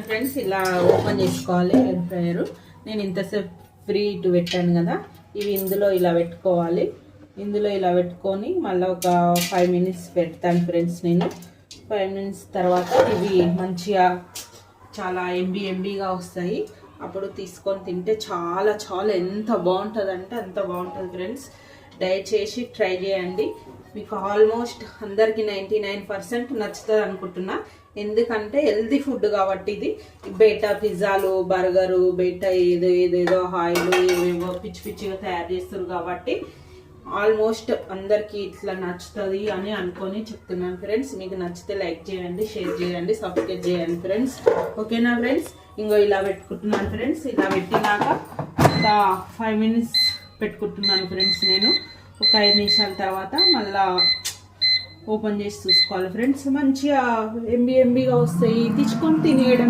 Friends ఇలా open చేసుకోవాలి air fryer. నేను ఇంతసేపు ఫ్రీ టు పెట్టాను కదా, ఇవి ఇందులో ఇలా పెట్టుకోవాలి. ఇందులో ఇలా పెట్టుకొని మళ్ళీ ఒక 5 minutes పెడతాను ఫ్రెండ్స్. నేను 5 minutes తర్వాత ఇవి మంచిగా చాలా ఎంబీగా వస్తాయి. అప్పుడు తీసుకొని తింటే చాలా చాలా ఎంత బాగుంటుంది అంటే అంత బాగుంటుంది ఫ్రెండ్స్. దయచేసి ట్రై చేయండి. మీకు ఆల్మోస్ట్ అందరికి 99% నచ్చుతుంది అనుకుంటున్నా. ఎందుకంటే హెల్తీ ఫుడ్ కాబట్టి ఇది. బయట పిజ్జాలు, బర్గరు, బయట ఏదేదో ఆయిల్ ఏవేవో పిచ్చి పిచ్చిగా తయారు చేస్తారు కాబట్టి ఆల్మోస్ట్ అందరికీ ఇట్లా నచ్చుతుంది అని అనుకొని చెప్తున్నాను ఫ్రెండ్స్. మీకు నచ్చితే లైక్ చేయండి, షేర్ చేయండి, సబ్స్క్రైబ్ చేయండి ఫ్రెండ్స్. ఓకేనా ఫ్రెండ్స్? ఇంకో ఇలా పెట్టుకుంటున్నాను ఫ్రెండ్స్. ఇలా పెట్టినాక ఒక 5 minutes పెట్టుకుంటున్నాను ఫ్రెండ్స్. నేను ఒక 5 నిమిషాల తర్వాత మళ్ళా ఓపెన్ చేసి చూసుకోవాలి ఫ్రెండ్స్. మంచిగా ఎంబీగా వస్తాయి. తెచ్చుకొని తినేయడం.